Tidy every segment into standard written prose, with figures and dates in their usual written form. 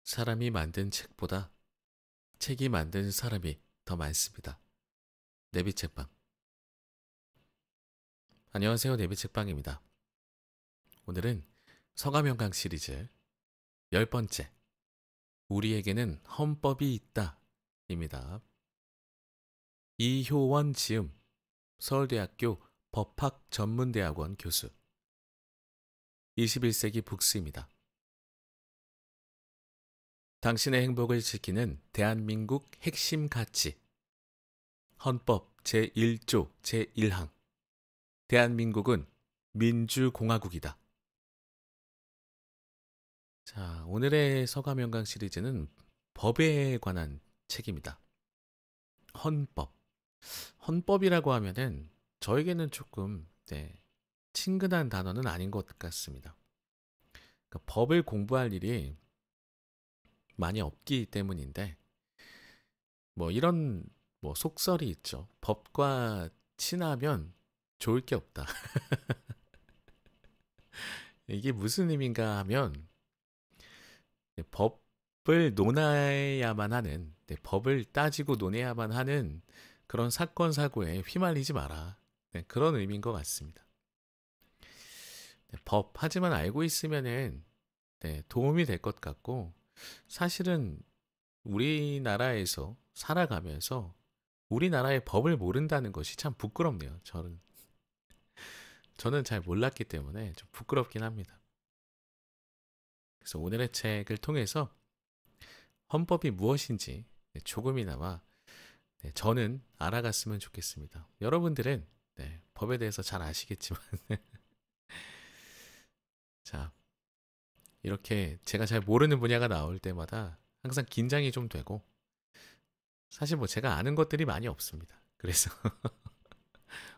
사람이 만든 책보다 책이 만든 사람이 더 많습니다. 내비책방. 안녕하세요. 내비책방입니다. 오늘은 서가명강 시리즈 10번째 우리에게는 헌법이 있다 입니다. 이효원 지음 서울대학교 법학전문대학원 교수 21세기 북스입니다. 당신의 행복을 지키는 대한민국 핵심 가치 헌법 제1조 제1항 대한민국은 민주공화국이다. 자, 오늘의 서가명강 시리즈는 법에 관한 책입니다. 헌법. 헌법이라고 하면은 저에게는 조금 친근한 단어는 아닌 것 같습니다. 그러니까 법을 공부할 일이 많이 없기 때문인데 이런 속설이 있죠. 법과 친하면 좋을 게 없다. 이게 무슨 의미인가 하면 법을 논해야만 하는, 법을 따지고 논해야만 하는 그런 사건 사고에 휘말리지 마라. 그런 의미인 것 같습니다. 법 하지만 알고 있으면은 도움이 될 것 같고, 사실은 우리나라에서 살아가면서 우리나라의 법을 모른다는 것이 참 부끄럽네요. 저는 잘 몰랐기 때문에 좀 부끄럽긴 합니다. 그래서 오늘의 책을 통해서 헌법이 무엇인지 조금이나마 저는 알아갔으면 좋겠습니다. 여러분들은 법에 대해서 잘 아시겠지만 자, 이렇게 제가 잘 모르는 분야가 나올 때마다 항상 긴장이 좀 되고, 사실 제가 아는 것들이 많이 없습니다. 그래서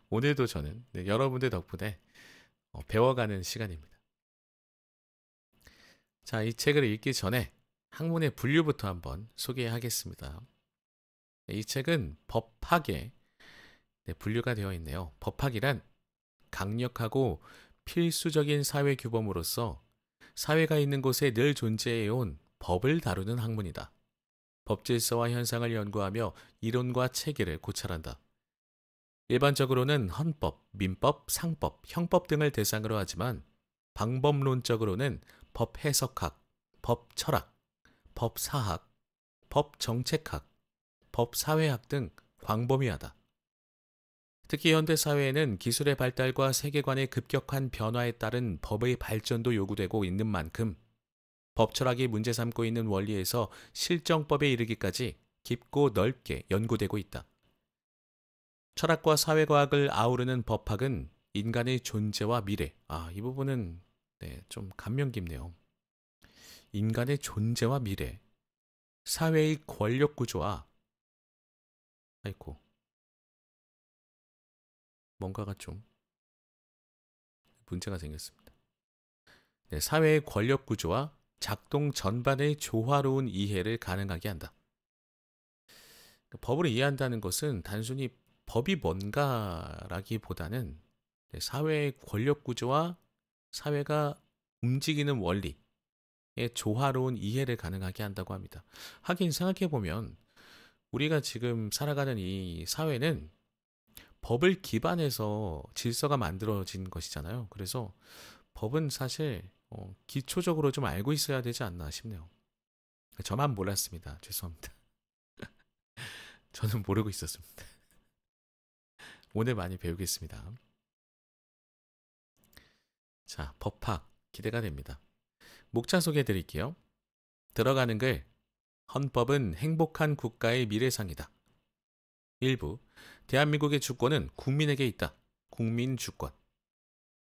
오늘도 저는 여러분들 덕분에 배워가는 시간입니다. 자, 이 책을 읽기 전에 학문의 분류부터 한번 소개하겠습니다. 이 책은 법학에 분류가 되어 있네요. 법학이란 강력하고 필수적인 사회 규범으로서 사회가 있는 곳에 늘 존재해온 법을 다루는 학문이다. 법질서와 현상을 연구하며 이론과 체계를 고찰한다. 일반적으로는 헌법, 민법, 상법, 형법 등을 대상으로 하지만 방법론적으로는 법 해석학, 법 철학, 법 사학, 법 정책학, 법 사회학 등 광범위하다. 특히 현대 사회에는 기술의 발달과 세계관의 급격한 변화에 따른 법의 발전도 요구되고 있는 만큼 법 철학이 문제 삼고 있는 원리에서 실정법에 이르기까지 깊고 넓게 연구되고 있다. 철학과 사회과학을 아우르는 법학은 인간의 존재와 미래. 이 부분은 좀 감명 깊네요. 인간의 존재와 미래, 사회의 권력 구조와 뭔가가 좀 문제가 생겼습니다. 사회의 권력 구조와 작동 전반의 조화로운 이해를 가능하게 한다. 법을 이해한다는 것은 단순히 법이 뭔가라기보다는 사회의 권력 구조와 사회가 움직이는 원리의 조화로운 이해를 가능하게 한다고 합니다. 하긴 생각해보면 우리가 지금 살아가는 이 사회는 법을 기반해서 질서가 만들어진 것이잖아요. 그래서 법은 사실 기초적으로 좀 알고 있어야 되지 않나 싶네요. 저만 몰랐습니다. 죄송합니다. 저는 모르고 있었습니다. 오늘 많이 배우겠습니다. 자, 법학 기대가 됩니다. 목차 소개해 드릴게요. 들어가는 글, 헌법은 행복한 국가의 미래상이다. 1부, 대한민국의 주권은 국민에게 있다. 국민주권.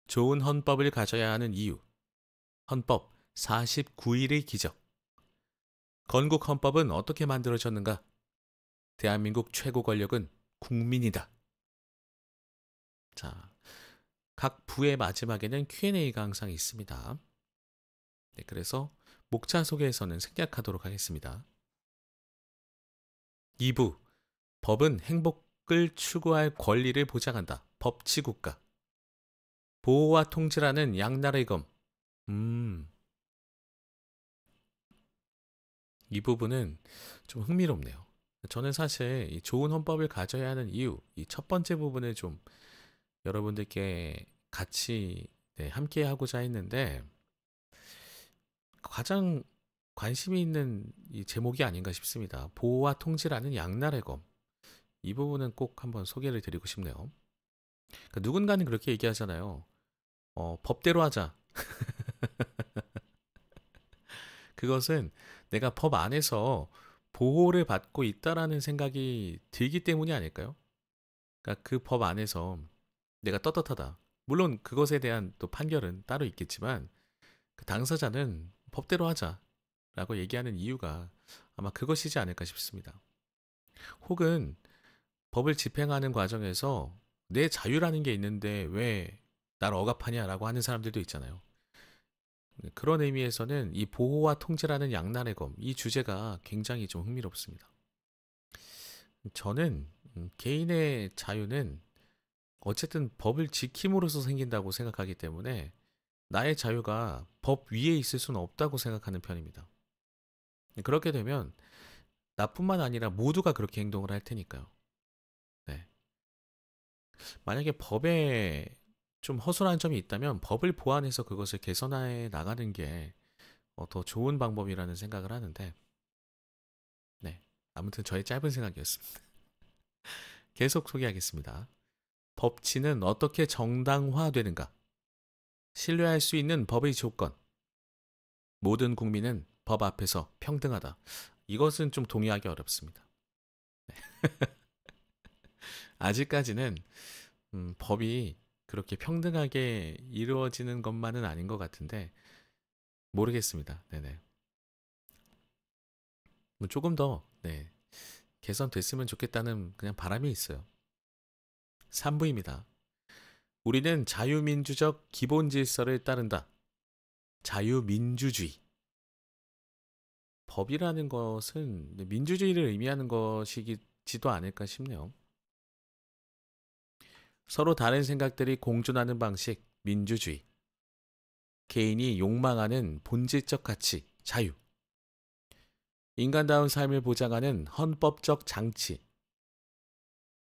좋은 헌법을 가져야 하는 이유. 헌법 49일의 기적. 건국 헌법은 어떻게 만들어졌는가? 대한민국 최고 권력은 국민이다. 자, 각 부의 마지막에는 Q&A가 항상 있습니다. 그래서 목차 소개에서는 생략하도록 하겠습니다. 2부, 법은 행복을 추구할 권리를 보장한다. 법치국가. 보호와 통제라는 양날의 검. 이 부분은 좀 흥미롭네요. 저는 사실 이 좋은 헌법을 가져야 하는 이유, 이 첫 번째 부분을 좀 여러분들께 같이 함께 하고자 했는데 가장 관심이 있는 이 제목이 아닌가 싶습니다. 보호와 통제라는 양날의 검. 이 부분은 꼭 한번 소개를 드리고 싶네요. 그러니까 누군가는 그렇게 얘기하잖아요. 법대로 하자. 그것은 내가 법 안에서 보호를 받고 있다라는 생각이 들기 때문이 아닐까요? 그러니까 그 법 안에서 내가 떳떳하다. 물론 그것에 대한 또 판결은 따로 있겠지만 그 당사자는 법대로 하자라고 얘기하는 이유가 아마 그것이지 않을까 싶습니다. 혹은 법을 집행하는 과정에서 내 자유라는 게 있는데 왜 날 억압하냐라고 하는 사람들도 있잖아요. 그런 의미에서는 이 보호와 통제라는 양날의 검, 이 주제가 굉장히 좀 흥미롭습니다. 저는 개인의 자유는 어쨌든 법을 지킴으로써 생긴다고 생각하기 때문에 나의 자유가 법 위에 있을 수는 없다고 생각하는 편입니다. 그렇게 되면 나뿐만 아니라 모두가 그렇게 행동을 할 테니까요. 네. 만약에 법에 좀 허술한 점이 있다면 법을 보완해서 그것을 개선해 나가는 게 더 좋은 방법이라는 생각을 하는데, 네. 아무튼 저의 짧은 생각이었습니다. 계속 소개하겠습니다. 법치는 어떻게 정당화되는가? 신뢰할 수 있는 법의 조건. 모든 국민은 법 앞에서 평등하다. 이것은 좀 동의하기 어렵습니다. 아직까지는 법이 그렇게 평등하게 이루어지는 것만은 아닌 것 같은데 모르겠습니다. 네네. 뭐 조금 더 개선됐으면 좋겠다는 그냥 바람이 있어요. 3부입니다. 우리는 자유민주적 기본 질서를 따른다. 자유민주주의. 법이라는 것은 민주주의를 의미하는 것이지도 않을까 싶네요. 서로 다른 생각들이 공존하는 방식, 민주주의. 개인이 욕망하는 본질적 가치, 자유. 인간다운 삶을 보장하는 헌법적 장치.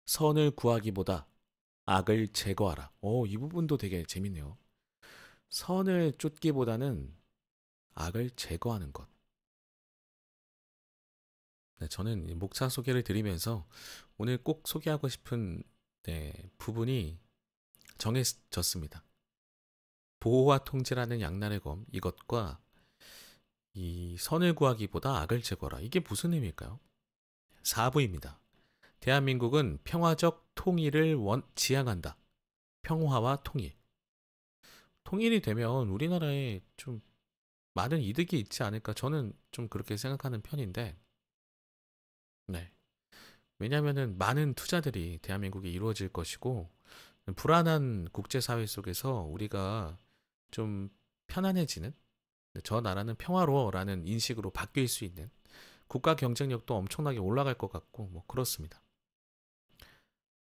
선을 구하기보다 악을 제거하라. 이 부분도 되게 재밌네요. 선을 쫓기보다는 악을 제거하는 것. 네, 저는 목차 소개를 드리면서 오늘 꼭 소개하고 싶은 부분이 정해졌습니다. 보호와 통제라는 양날의 검, 이것과 이 선을 구하기보다 악을 제거하라. 이게 무슨 의미일까요? 4부입니다. 대한민국은 평화적 통일을 지향한다. 평화와 통일. 통일이 되면 우리나라에 좀 많은 이득이 있지 않을까 저는 좀 그렇게 생각하는 편인데, 네. 왜냐하면은 많은 투자들이 대한민국에 이루어질 것이고 불안한 국제사회 속에서 우리가 좀 편안해지는, 저 나라는 평화로워라는 인식으로 바뀔 수 있는, 국가 경쟁력도 엄청나게 올라갈 것 같고 뭐 그렇습니다.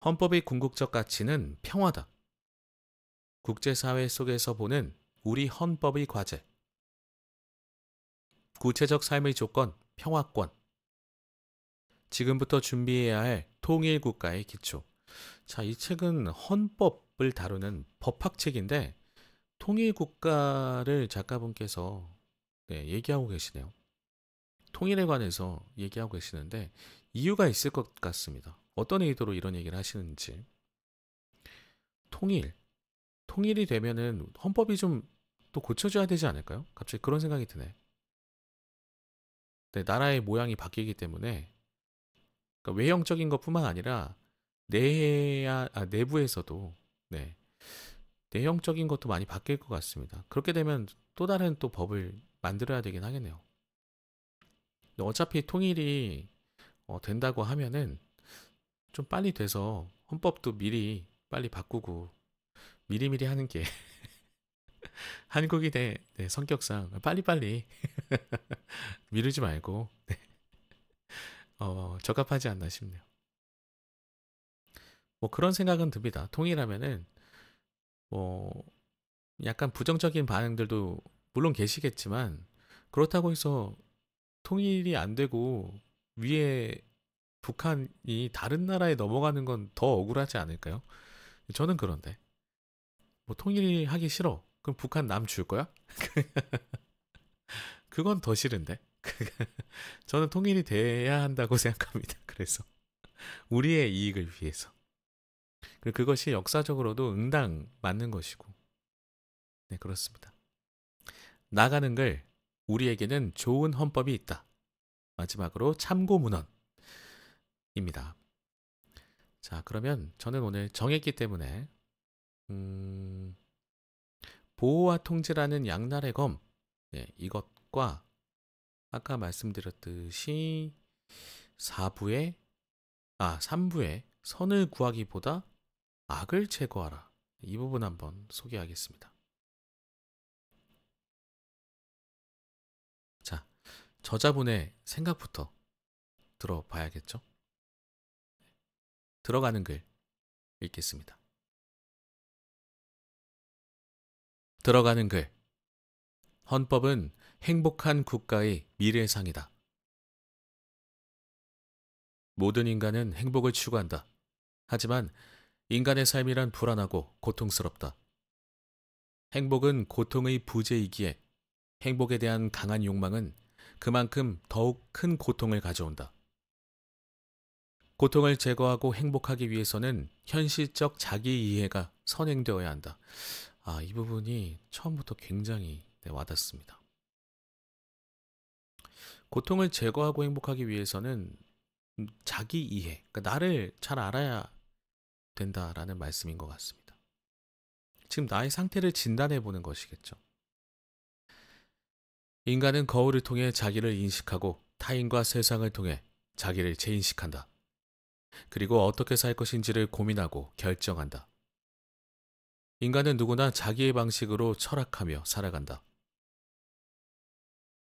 헌법의 궁극적 가치는 평화다. 국제사회 속에서 보는 우리 헌법의 과제. 구체적 삶의 조건, 평화권. 지금부터 준비해야 할 통일국가의 기초. 자, 이 책은 헌법을 다루는 법학책인데 통일국가를 작가분께서 얘기하고 계시네요. 통일에 관해서 얘기하고 계시는데 이유가 있을 것 같습니다. 어떤 의도로 이런 얘기를 하시는지. 통일이 되면은 헌법이 좀 또 고쳐져야 되지 않을까요? 갑자기 그런 생각이 드네. 나라의 모양이 바뀌기 때문에 그러니까 외형적인 것뿐만 아니라 내부에서도 내형적인 것도 많이 바뀔 것 같습니다. 그렇게 되면 또 다른 또 법을 만들어야 되긴 하겠네요. 어차피 통일이 된다고 하면은 좀 빨리 돼서 헌법도 미리 빨리 바꾸고 미리미리 하는 게 한국인의 성격상 빨리빨리 미루지 말고 적합하지 않나 싶네요. 뭐 그런 생각은 듭니다. 통일하면은 뭐 약간 부정적인 반응들도 물론 계시겠지만 그렇다고 해서 통일이 안 되고 위에 북한이 다른 나라에 넘어가는 건 더 억울하지 않을까요? 저는 그런데 뭐 통일하기 싫어. 그럼 북한 남 줄 거야? 그건 더 싫은데. 저는 통일이 돼야 한다고 생각합니다. 그래서 우리의 이익을 위해서. 그리고 그것이 역사적으로도 응당 맞는 것이고. 네, 그렇습니다. 나가는 글 우리에게는 좋은 헌법이 있다. 마지막으로 참고 문헌입니다. 자, 그러면 저는 오늘 정했기 때문에 보호와 통제라는 양날의 검, 네, 이것과 아까 말씀드렸듯이 3부의 선을 구하기보다 악을 제거하라. 이 부분 한번 소개하겠습니다. 자, 저자분의 생각부터 들어봐야겠죠? 들어가는 글 읽겠습니다. 들어가는 글. 헌법은 행복한 국가의 미래상이다. 모든 인간은 행복을 추구한다. 하지만 인간의 삶이란 불안하고 고통스럽다. 행복은 고통의 부재이기에 행복에 대한 강한 욕망은 그만큼 더욱 큰 고통을 가져온다. 고통을 제거하고 행복하기 위해서는 현실적 자기 이해가 선행되어야 한다. 이 부분이 처음부터 굉장히 와닿습니다. 고통을 제거하고 행복하기 위해서는 자기 이해, 그러니까 나를 잘 알아야 된다라는 말씀인 것 같습니다. 지금 나의 상태를 진단해 보는 것이겠죠. 인간은 거울을 통해 자기를 인식하고 타인과 세상을 통해 자기를 재인식한다. 그리고 어떻게 살 것인지를 고민하고 결정한다. 인간은 누구나 자기의 방식으로 철학하며 살아간다.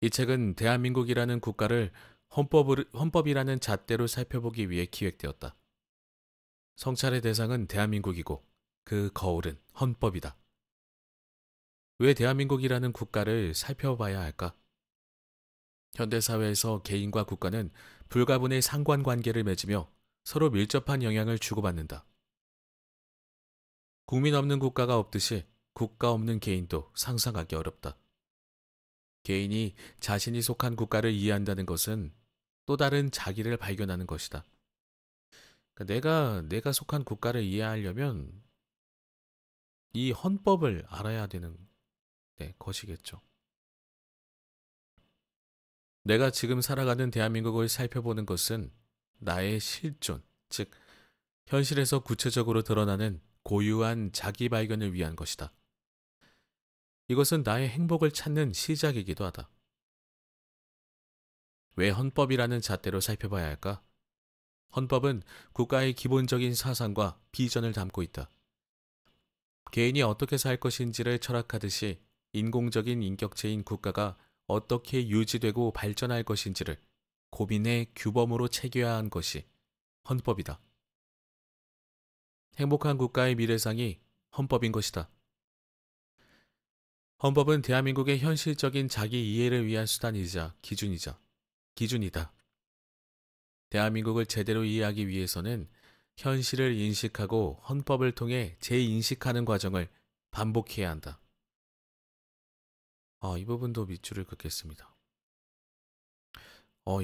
이 책은 대한민국이라는 국가를 헌법이라는 잣대로 살펴보기 위해 기획되었다. 성찰의 대상은 대한민국이고 그 거울은 헌법이다. 왜 대한민국이라는 국가를 살펴봐야 할까? 현대사회에서 개인과 국가는 불가분의 상관관계를 맺으며 서로 밀접한 영향을 주고받는다. 국민 없는 국가가 없듯이 국가 없는 개인도 상상하기 어렵다. 개인이 자신이 속한 국가를 이해한다는 것은 또 다른 자기를 발견하는 것이다. 그러니까 내가 속한 국가를 이해하려면 이 헌법을 알아야 되는 것이겠죠. 내가 지금 살아가는 대한민국을 살펴보는 것은 나의 실존, 즉 현실에서 구체적으로 드러나는 고유한 자기 발견을 위한 것이다. 이것은 나의 행복을 찾는 시작이기도 하다. 왜 헌법이라는 잣대로 살펴봐야 할까? 헌법은 국가의 기본적인 사상과 비전을 담고 있다. 개인이 어떻게 살 것인지를 철학하듯이 인공적인 인격체인 국가가 어떻게 유지되고 발전할 것인지를 고민의 규범으로 새겨야 한 것이 헌법이다. 행복한 국가의 미래상이 헌법인 것이다. 헌법은 대한민국의 현실적인 자기 이해를 위한 수단이자 기준이다. 대한민국을 제대로 이해하기 위해서는 현실을 인식하고 헌법을 통해 재인식하는 과정을 반복해야 한다. 이 부분도 밑줄을 긋겠습니다.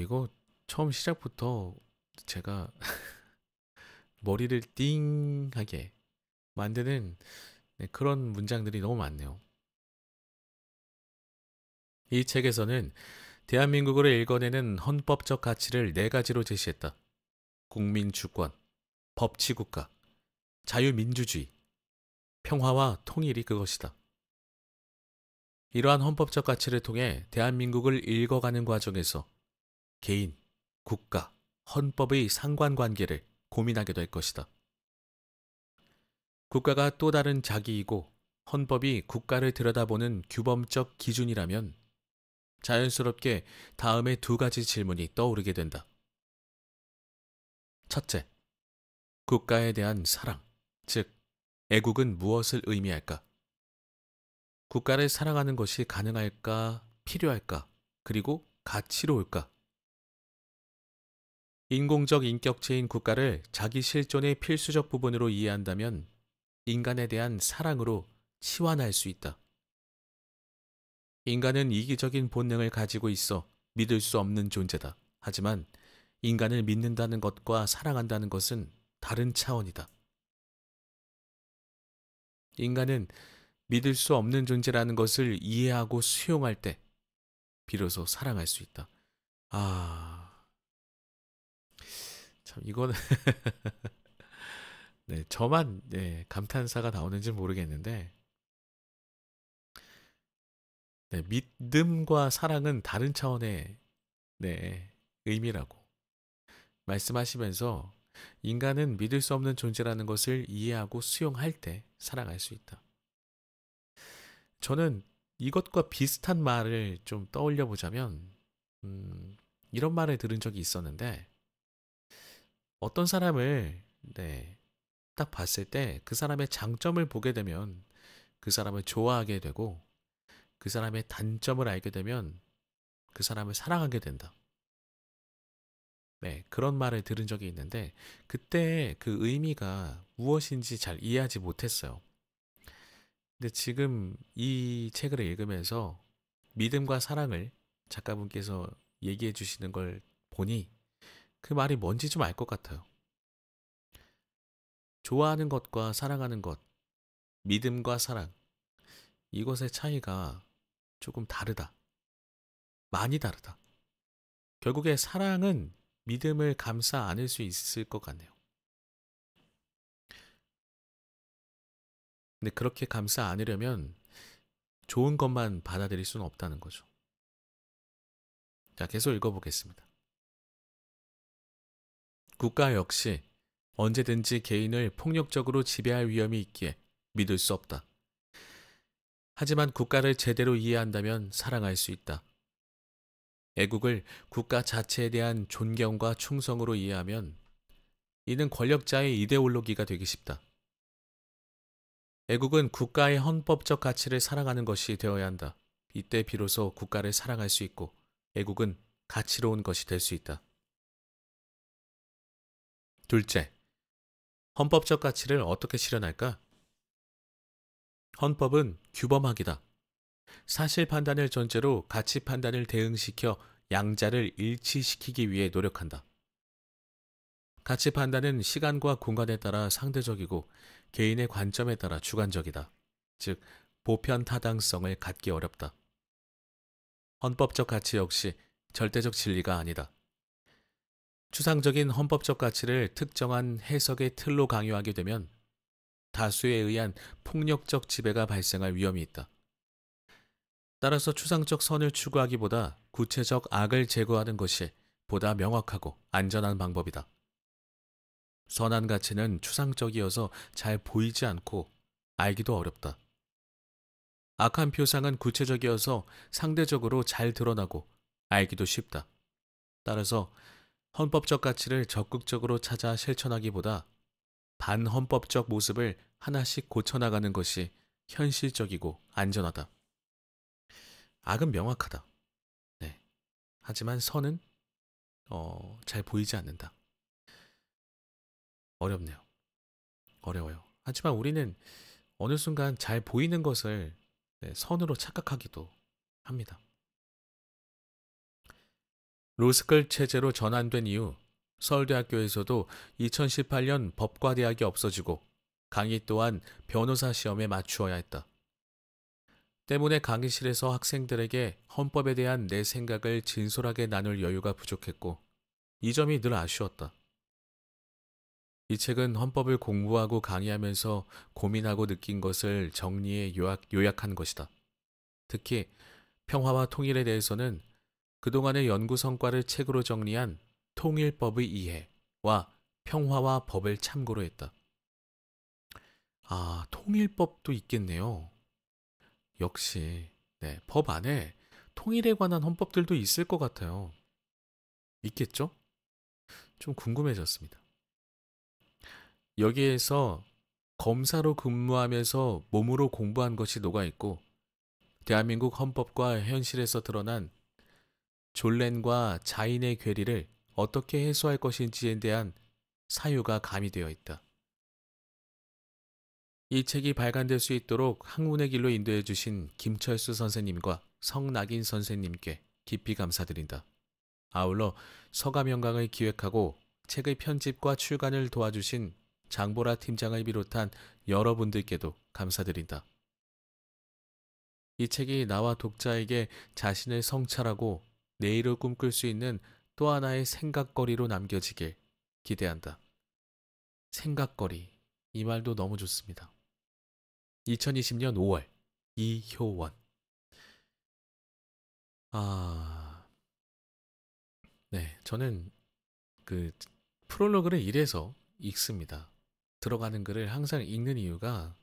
이거 처음 시작부터 제가 머리를 띵하게 만드는 그런 문장들이 너무 많네요. 이 책에서는 대한민국을 읽어내는 헌법적 가치를 4가지로 제시했다. 국민주권, 법치국가, 자유민주주의, 평화와 통일이 그것이다. 이러한 헌법적 가치를 통해 대한민국을 읽어가는 과정에서 개인, 국가, 헌법의 상관관계를 고민하게 될 것이다. 국가가 또 다른 자기이고 헌법이 국가를 들여다보는 규범적 기준이라면 자연스럽게 다음의 2가지 질문이 떠오르게 된다. 첫째, 국가에 대한 사랑, 즉 애국은 무엇을 의미할까? 국가를 사랑하는 것이 가능할까, 필요할까, 그리고 가치로 올까? 인공적 인격체인 국가를 자기 실존의 필수적 부분으로 이해한다면 인간에 대한 사랑으로 치환할 수 있다. 인간은 이기적인 본능을 가지고 있어 믿을 수 없는 존재다. 하지만 인간을 믿는다는 것과 사랑한다는 것은 다른 차원이다. 인간은 믿을 수 없는 존재라는 것을 이해하고 수용할 때 비로소 사랑할 수 있다. 아, 참 이거는 네, 저만 감탄사가 나오는지 모르겠는데 네, 믿음과 사랑은 다른 차원의 의미라고 말씀하시면서 인간은 믿을 수 없는 존재라는 것을 이해하고 수용할 때 사랑할 수 있다. 저는 이것과 비슷한 말을 좀 떠올려 보자면 이런 말을 들은 적이 있었는데 어떤 사람을 딱 봤을 때 그 사람의 장점을 보게 되면 그 사람을 좋아하게 되고 그 사람의 단점을 알게 되면 그 사람을 사랑하게 된다. 네, 그런 말을 들은 적이 있는데 그때 그 의미가 무엇인지 잘 이해하지 못했어요. 근데 지금 이 책을 읽으면서 믿음과 사랑을 작가분께서 얘기해 주시는 걸 보니 그 말이 뭔지 좀 알 것 같아요. 좋아하는 것과 사랑하는 것, 믿음과 사랑, 이것의 차이가 조금 다르다. 많이 다르다. 결국에 사랑은 믿음을 감싸 안을 수 있을 것 같네요. 근데 그렇게 감싸 안으려면 좋은 것만 받아들일 수는 없다는 거죠. 자, 계속 읽어보겠습니다. 국가 역시 언제든지 개인을 폭력적으로 지배할 위험이 있기에 믿을 수 없다. 하지만 국가를 제대로 이해한다면 사랑할 수 있다. 애국을 국가 자체에 대한 존경과 충성으로 이해하면 이는 권력자의 이데올로기가 되기 쉽다. 애국은 국가의 헌법적 가치를 사랑하는 것이 되어야 한다. 이때 비로소 국가를 사랑할 수 있고 애국은 가치로운 것이 될 수 있다. 둘째, 헌법적 가치를 어떻게 실현할까? 헌법은 규범학이다. 사실 판단을 전제로 가치 판단을 대응시켜 양자를 일치시키기 위해 노력한다. 가치 판단은 시간과 공간에 따라 상대적이고 개인의 관점에 따라 주관적이다. 즉, 보편 타당성을 갖기 어렵다. 헌법적 가치 역시 절대적 진리가 아니다. 추상적인 헌법적 가치를 특정한 해석의 틀로 강요하게 되면 다수에 의한 폭력적 지배가 발생할 위험이 있다. 따라서 추상적 선을 추구하기보다 구체적 악을 제거하는 것이 보다 명확하고 안전한 방법이다. 선한 가치는 추상적이어서 잘 보이지 않고 알기도 어렵다. 악한 표상은 구체적이어서 상대적으로 잘 드러나고 알기도 쉽다. 따라서 헌법적 가치를 적극적으로 찾아 실천하기보다 반헌법적 모습을 하나씩 고쳐나가는 것이 현실적이고 안전하다. 악은 명확하다. 네. 하지만 선은 잘 보이지 않는다. 어렵네요. 어려워요. 하지만 우리는 어느 순간 잘 보이는 것을 선으로 착각하기도 합니다. 로스쿨 체제로 전환된 이후 서울대학교에서도 2018년 법과대학이 없어지고 강의 또한 변호사 시험에 맞추어야 했다. 때문에 강의실에서 학생들에게 헌법에 대한 내 생각을 진솔하게 나눌 여유가 부족했고 이 점이 늘 아쉬웠다. 이 책은 헌법을 공부하고 강의하면서 고민하고 느낀 것을 정리해 요약한 것이다. 특히 평화와 통일에 대해서는 그동안의 연구 성과를 책으로 정리한 통일법의 이해와 평화와 법을 참고로 했다. 아, 통일법도 있겠네요. 역시 법 안에 통일에 관한 헌법들도 있을 것 같아요. 있겠죠? 좀 궁금해졌습니다. 여기에서 검사로 근무하면서 몸으로 공부한 것이 녹아있고 대한민국 헌법과 현실에서 드러난 졸렌과 자인의 괴리를 어떻게 해소할 것인지에 대한 사유가 가미되어 있다. 이 책이 발간될 수 있도록 학문의 길로 인도해 주신 김철수 선생님과 성낙인 선생님께 깊이 감사드린다. 아울러 서가명강을 기획하고 책의 편집과 출간을 도와주신 장보라 팀장을 비롯한 여러분들께도 감사드린다. 이 책이 나와 독자에게 자신을 성찰하고 내일을 꿈꿀 수 있는 또 하나의 생각거리로 남겨지길 기대한다. 생각거리, 이 말도 너무 좋습니다. 2020년 5월 이효원. 네, 저는 그 프롤로그를 이래서 읽습니다. 들어가는 글을 항상 읽는 이유가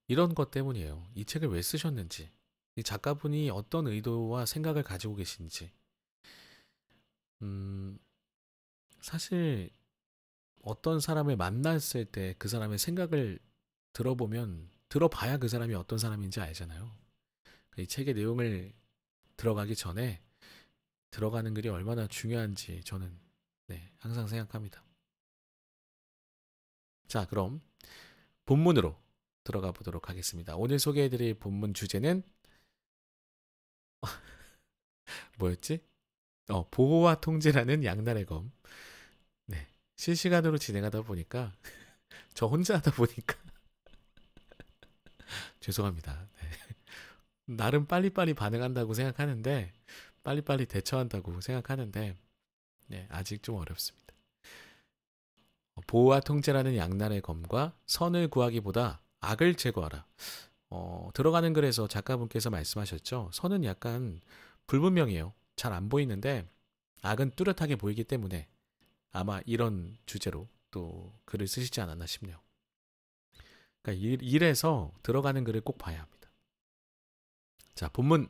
이런 것 때문이에요. 이 책을 왜 쓰셨는지, 이 작가분이 어떤 의도와 생각을 가지고 계신지. 사실 어떤 사람을 만났을 때 그 사람의 생각을 들어봐야 그 사람이 어떤 사람인지 알잖아요. 이 책의 내용을 들어가기 전에 들어가는 글이 얼마나 중요한지 저는 항상 생각합니다. 자, 그럼 본문으로 들어가 보도록 하겠습니다. 오늘 소개해드릴 본문 주제는 뭐였지? 보호와 통제라는 양날의 검. 네, 실시간으로 진행하다 보니까 저 혼자 하다 보니까 죄송합니다. 네. 나름 빨리빨리 반응한다고 생각하는데 빨리빨리 대처한다고 생각하는데 아직 좀 어렵습니다. 보호와 통제라는 양날의 검과 선을 구하기보다 악을 제거하라. 들어가는 글에서 작가분께서 말씀하셨죠. 선은 약간 불분명해요. 잘 안 보이는데 악은 뚜렷하게 보이기 때문에 아마 이런 주제로 또 글을 쓰시지 않았나 싶네요. 그러니까 이래서 들어가는 글을 꼭 봐야 합니다. 자, 본문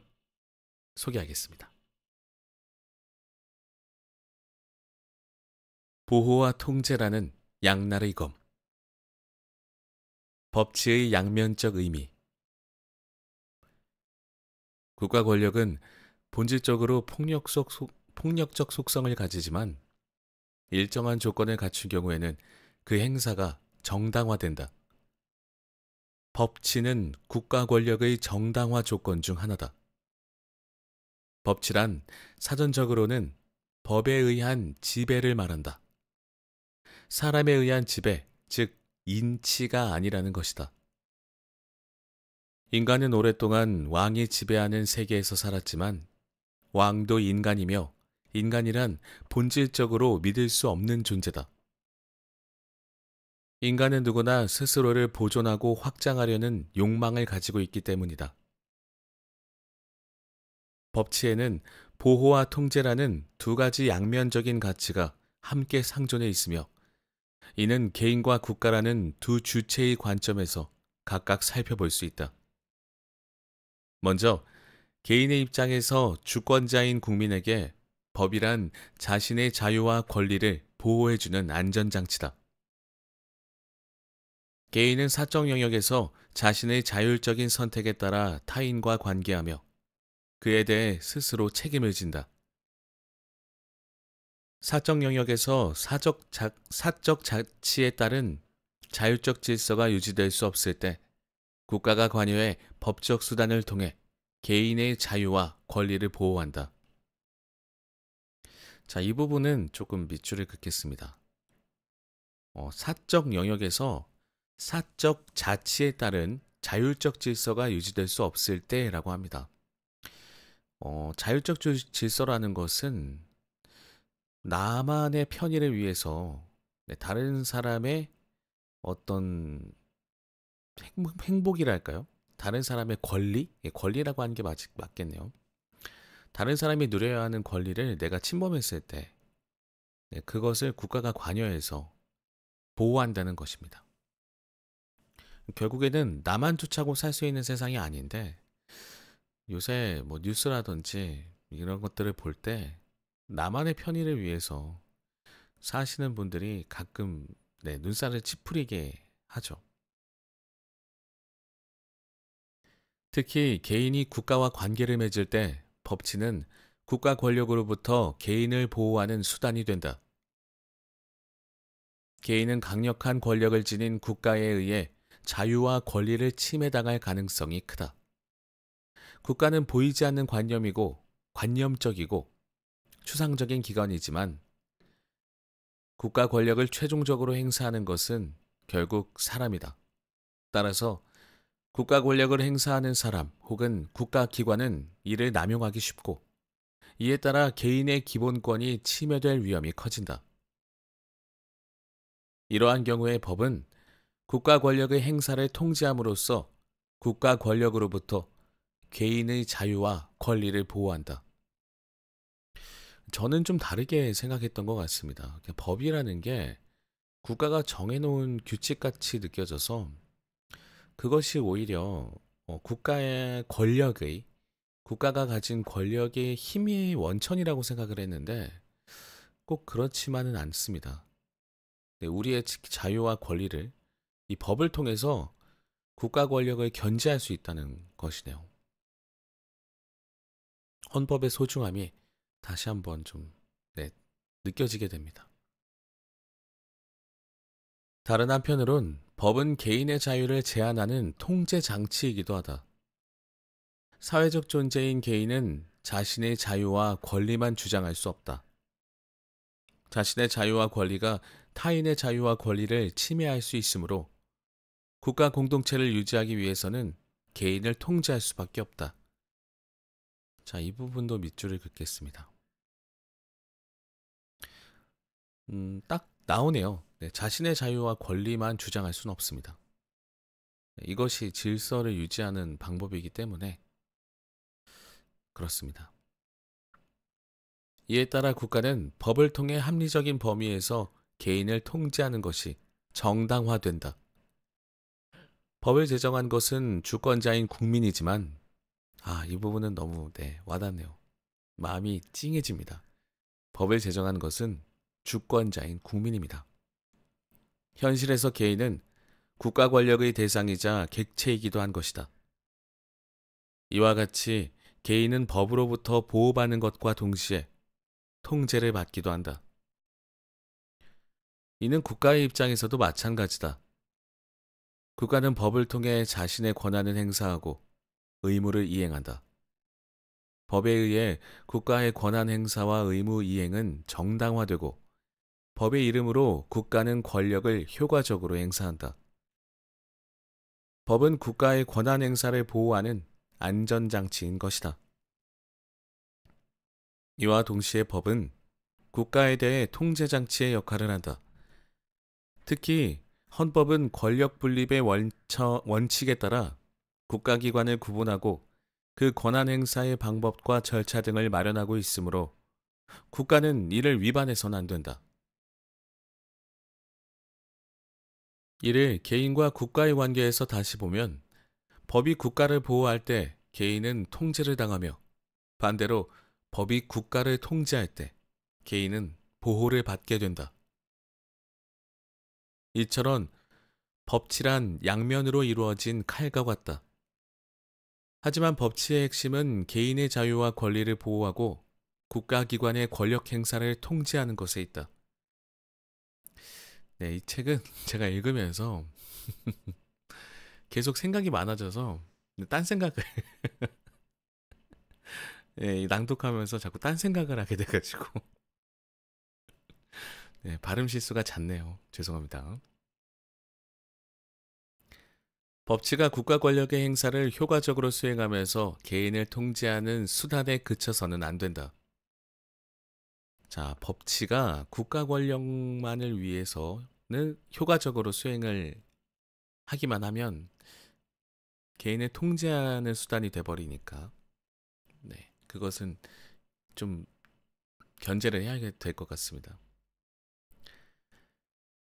소개하겠습니다. 보호와 통제라는 양날의 검. 법치의 양면적 의미. 국가 권력은 본질적으로 폭력적 속성을 가지지만 일정한 조건을 갖춘 경우에는 그 행사가 정당화된다. 법치는 국가 권력의 정당화 조건 중 하나다. 법치란 사전적으로는 법에 의한 지배를 말한다. 사람에 의한 지배, 즉 인치가 아니라는 것이다. 인간은 오랫동안 왕이 지배하는 세계에서 살았지만 왕도 인간이며 인간이란 본질적으로 믿을 수 없는 존재다. 인간은 누구나 스스로를 보존하고 확장하려는 욕망을 가지고 있기 때문이다. 법치에는 보호와 통제라는 두 가지 양면적인 가치가 함께 상존해 있으며 이는 개인과 국가라는 두 주체의 관점에서 각각 살펴볼 수 있다. 먼저 개인의 입장에서 주권자인 국민에게 법이란 자신의 자유와 권리를 보호해주는 안전장치다. 개인은 사적 영역에서 자신의 자율적인 선택에 따라 타인과 관계하며 그에 대해 스스로 책임을 진다. 사적 영역에서 사적 자치에 따른 자율적 질서가 유지될 수 없을 때 국가가 관여해 법적 수단을 통해 개인의 자유와 권리를 보호한다. 자, 이 부분은 조금 밑줄을 긋겠습니다. 사적 영역에서 사적 자치에 따른 자율적 질서가 유지될 수 없을 때라고 합니다. 자율적 질서라는 것은 나만의 편의를 위해서 다른 사람의 어떤 행복이랄까요? 다른 사람의 권리? 권리라고 하는 게 맞겠네요. 다른 사람이 누려야 하는 권리를 내가 침범했을 때 그것을 국가가 관여해서 보호한다는 것입니다. 결국에는 나만 쫓아고 살 수 있는 세상이 아닌데 요새 뭐 뉴스라든지 이런 것들을 볼 때 나만의 편의를 위해서 사시는 분들이 가끔 눈살을 찌푸리게 하죠. 특히 개인이 국가와 관계를 맺을 때 법치는 국가 권력으로부터 개인을 보호하는 수단이 된다. 개인은 강력한 권력을 지닌 국가에 의해 자유와 권리를 침해당할 가능성이 크다. 국가는 보이지 않는 관념이고 관념적이고 추상적인 기관이지만 국가 권력을 최종적으로 행사하는 것은 결국 사람이다. 따라서 국가 권력을 행사하는 사람 혹은 국가 기관은 이를 남용하기 쉽고 이에 따라 개인의 기본권이 침해될 위험이 커진다. 이러한 경우에 법은 국가 권력의 행사를 통제함으로써 국가 권력으로부터 개인의 자유와 권리를 보호한다. 저는 좀 다르게 생각했던 것 같습니다. 법이라는 게 국가가 정해놓은 규칙같이 느껴져서 그것이 오히려 국가의 권력의 국가가 가진 권력의 힘의 원천이라고 생각을 했는데 꼭 그렇지만은 않습니다. 우리의 자유와 권리를 이 법을 통해서 국가 권력을 견제할 수 있다는 것이네요. 헌법의 소중함이 다시 한번 좀 느껴지게 됩니다. 다른 한편으론 법은 개인의 자유를 제한하는 통제 장치이기도 하다. 사회적 존재인 개인은 자신의 자유와 권리만 주장할 수 없다. 자신의 자유와 권리가 타인의 자유와 권리를 침해할 수 있으므로 국가 공동체를 유지하기 위해서는 개인을 통제할 수밖에 없다. 자, 이 부분도 밑줄을 긋겠습니다. 딱 나오네요. 자신의 자유와 권리만 주장할 수는 없습니다. 이것이 질서를 유지하는 방법이기 때문에 그렇습니다. 이에 따라 국가는 법을 통해 합리적인 범위에서 개인을 통제하는 것이 정당화된다. 법을 제정한 것은 주권자인 국민이지만 이 부분은 너무 와닿네요. 마음이 찡해집니다. 법을 제정한 것은 주권자인 국민입니다. 현실에서 개인은 국가 권력의 대상이자 객체이기도 한 것이다. 이와 같이 개인은 법으로부터 보호받는 것과 동시에 통제를 받기도 한다. 이는 국가의 입장에서도 마찬가지다. 국가는 법을 통해 자신의 권한을 행사하고 의무를 이행한다. 법에 의해 국가의 권한 행사와 의무 이행은 정당화되고 법의 이름으로 국가는 권력을 효과적으로 행사한다. 법은 국가의 권한 행사를 보호하는 안전장치인 것이다. 이와 동시에 법은 국가에 대해 통제장치의 역할을 한다. 특히 헌법은 권력 분립의 원칙에 따라 국가기관을 구분하고 그 권한 행사의 방법과 절차 등을 마련하고 있으므로 국가는 이를 위반해서는 안 된다. 이를 개인과 국가의 관계에서 다시 보면 법이 국가를 보호할 때 개인은 통제를 당하며 반대로 법이 국가를 통제할 때 개인은 보호를 받게 된다. 이처럼 법치란 양면으로 이루어진 칼과 같다. 하지만 법치의 핵심은 개인의 자유와 권리를 보호하고 국가기관의 권력 행사를 통제하는 것에 있다. 이 책은 제가 읽으면서 계속 생각이 많아져서 딴 생각을 낭독하면서 자꾸 딴 생각을 하게 돼가지고 발음 실수가 잦네요. 죄송합니다. 법치가 국가 권력의 행사를 효과적으로 수행하면서 개인을 통제하는 수단에 그쳐서는 안 된다. 자, 법치가 국가 권력만을 위해서는 효과적으로 수행을 하기만 하면 개인을 통제하는 수단이 돼버리니까 그것은 좀 견제를 해야 될 것 같습니다.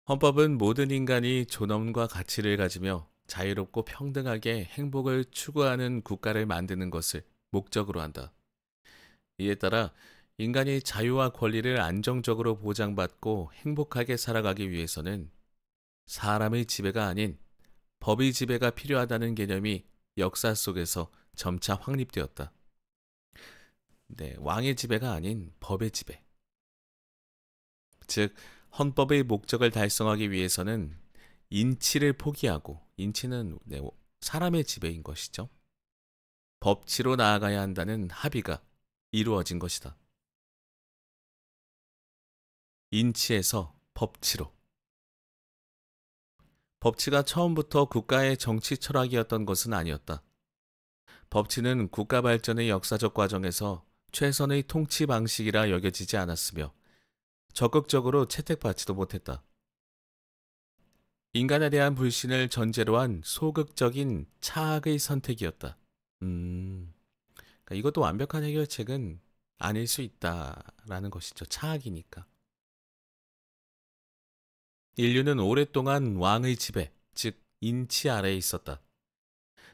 헌법은 모든 인간이 존엄과 가치를 가지며 자유롭고 평등하게 행복을 추구하는 국가를 만드는 것을 목적으로 한다. 이에 따라 인간이 자유와 권리를 안정적으로 보장받고 행복하게 살아가기 위해서는 사람의 지배가 아닌 법의 지배가 필요하다는 개념이 역사 속에서 점차 확립되었다. 왕의 지배가 아닌 법의 지배. 즉, 헌법의 목적을 달성하기 위해서는 인치를 포기하고, 인치는 사람의 지배인 것이죠. 법치로 나아가야 한다는 합의가 이루어진 것이다. 인치에서 법치로. 법치가 처음부터 국가의 정치 철학이었던 것은 아니었다. 법치는 국가 발전의 역사적 과정에서 최선의 통치 방식이라 여겨지지 않았으며 적극적으로 채택받지도 못했다. 인간에 대한 불신을 전제로 한 소극적인 차악의 선택이었다. 그러니까 이것도 완벽한 해결책은 아닐 수 있다라는 것이죠. 차악이니까. 인류는 오랫동안 왕의 지배, 즉 인치 아래에 있었다.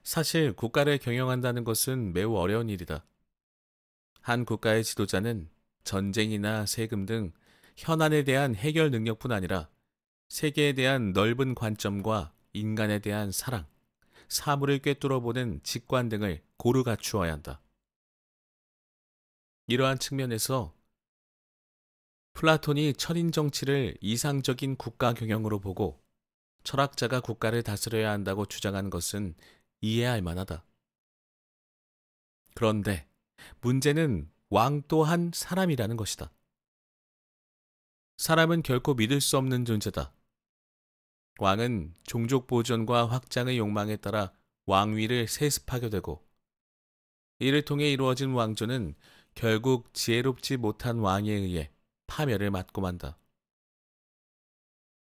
사실 국가를 경영한다는 것은 매우 어려운 일이다. 한 국가의 지도자는 전쟁이나 세금 등 현안에 대한 해결 능력뿐 아니라 세계에 대한 넓은 관점과 인간에 대한 사랑, 사물을 꿰뚫어보는 직관 등을 고루 갖추어야 한다. 이러한 측면에서 플라톤이 철인 정치를 이상적인 국가 경영으로 보고 철학자가 국가를 다스려야 한다고 주장한 것은 이해할 만하다. 그런데 문제는 왕 또한 사람이라는 것이다. 사람은 결코 믿을 수 없는 존재다. 왕은 종족 보존과 확장의 욕망에 따라 왕위를 세습하게 되고 이를 통해 이루어진 왕조는 결국 지혜롭지 못한 왕에 의해 파멸을 맞고 만다.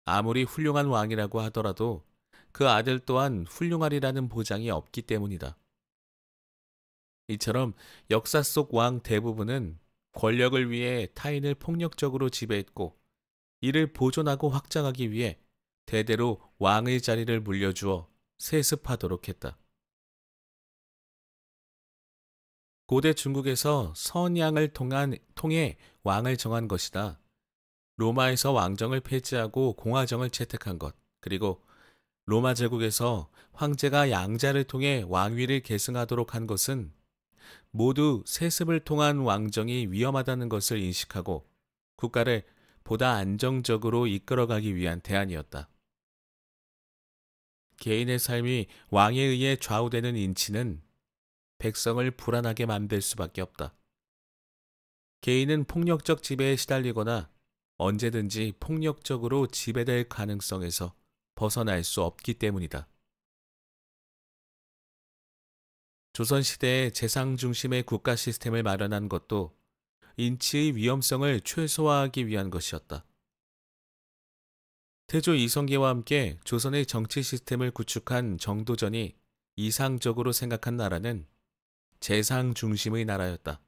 아무리 훌륭한 왕이라고 하더라도 그 아들 또한 훌륭하리라는 보장이 없기 때문이다. 이처럼 역사 속 왕 대부분은 권력을 위해 타인을 폭력적으로 지배했고 이를 보존하고 확장하기 위해 대대로 왕의 자리를 물려주어 세습하도록 했다. 고대 중국에서 선양을 통해 왕을 정한 것이다. 로마에서 왕정을 폐지하고 공화정을 채택한 것, 그리고 로마 제국에서 황제가 양자를 통해 왕위를 계승하도록 한 것은 모두 세습을 통한 왕정이 위험하다는 것을 인식하고 국가를 보다 안정적으로 이끌어가기 위한 대안이었다. 개인의 삶이 왕에 의해 좌우되는 인치는 백성을 불안하게 만들 수밖에 없다. 개인은 폭력적 지배에 시달리거나 언제든지 폭력적으로 지배될 가능성에서 벗어날 수 없기 때문이다. 조선시대에 재상 중심의 국가 시스템을 마련한 것도 인치의 위험성을 최소화하기 위한 것이었다. 태조 이성계와 함께 조선의 정치 시스템을 구축한 정도전이 이상적으로 생각한 나라는 재상 중심의 나라였다.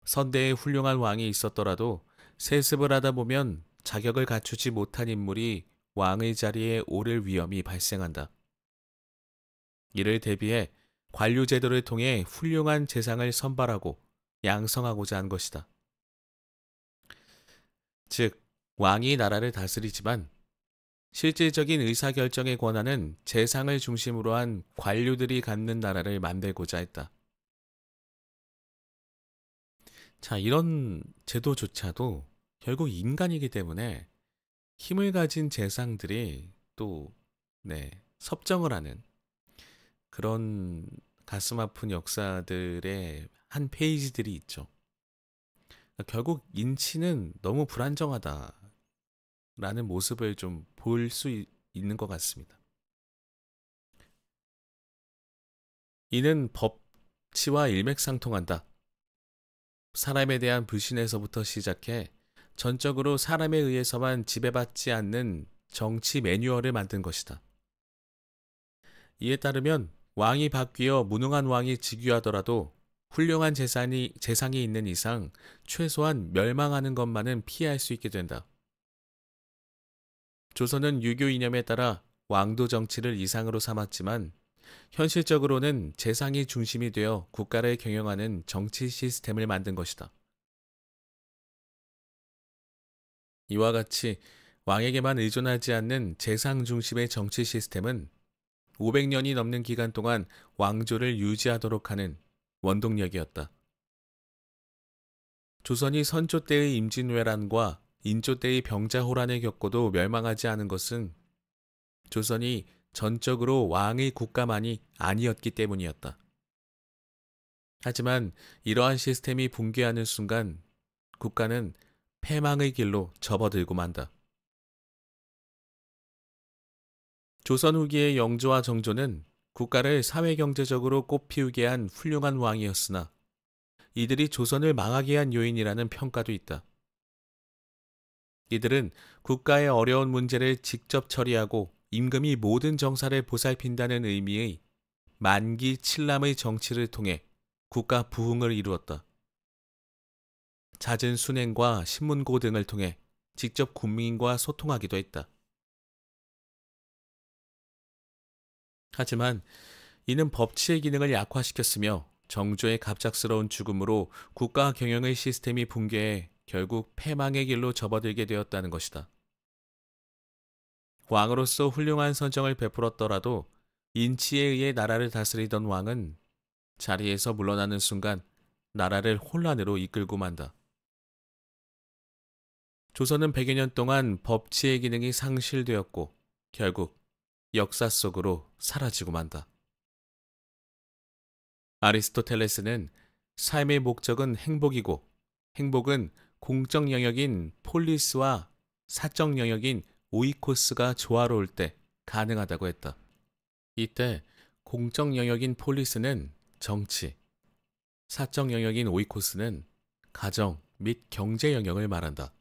선대에 훌륭한 왕이 있었더라도 세습을 하다 보면 자격을 갖추지 못한 인물이 왕의 자리에 오를 위험이 발생한다. 이를 대비해 관료 제도를 통해 훌륭한 재상을 선발하고 양성하고자 한 것이다. 즉, 왕이 나라를 다스리지만 실질적인 의사결정의 권한은 재상을 중심으로 한 관료들이 갖는 나라를 만들고자 했다. 자, 이런 제도조차도 결국 인간이기 때문에 힘을 가진 재상들이 또 섭정을 하는 그런 가슴 아픈 역사들의 한 페이지들이 있죠. 결국 인치는 너무 불안정하다라는 모습을 좀 볼 수 있는 것 같습니다. 이는 법치와 일맥상통한다. 사람에 대한 불신에서부터 시작해 전적으로 사람에 의해서만 지배받지 않는 정치 매뉴얼을 만든 것이다. 이에 따르면 왕이 바뀌어 무능한 왕이 즉위하더라도 훌륭한 재상이 있는 이상 최소한 멸망하는 것만은 피할 수 있게 된다. 조선은 유교 이념에 따라 왕도 정치를 이상으로 삼았지만 현실적으로는 재상이 중심이 되어 국가를 경영하는 정치 시스템을 만든 것이다. 이와 같이 왕에게만 의존하지 않는 재상 중심의 정치 시스템은 500년이 넘는 기간 동안 왕조를 유지하도록 하는 원동력이었다. 조선이 선조 때의 임진왜란과 인조 때의 병자호란을 겪고도 멸망하지 않은 것은 조선이 전적으로 왕의 국가만이 아니었기 때문이었다. 하지만 이러한 시스템이 붕괴하는 순간 국가는 패망의 길로 접어들고 만다. 조선 후기의 영조와 정조는 국가를 사회경제적으로 꽃피우게 한 훌륭한 왕이었으나 이들이 조선을 망하게 한 요인이라는 평가도 있다. 이들은 국가의 어려운 문제를 직접 처리하고 임금이 모든 정사를 보살핀다는 의미의 만기 칠남의 정치를 통해 국가 부흥을 이루었다. 잦은 순행과 신문고 등을 통해 직접 국민과 소통하기도 했다. 하지만 이는 법치의 기능을 약화시켰으며 정조의 갑작스러운 죽음으로 국가 경영의 시스템이 붕괴해 결국 패망의 길로 접어들게 되었다는 것이다. 왕으로서 훌륭한 선정을 베풀었더라도 인치에 의해 나라를 다스리던 왕은 자리에서 물러나는 순간 나라를 혼란으로 이끌고 만다. 조선은 100여 년 동안 법치의 기능이 상실되었고 결국 역사 속으로 사라지고 만다. 아리스토텔레스는 삶의 목적은 행복이고 행복은 공적 영역인 폴리스와 사적 영역인 오이코스가 조화로울 때 가능하다고 했다. 이때 공적 영역인 폴리스는 정치, 사적 영역인 오이코스는 가정 및 경제 영역을 말한다.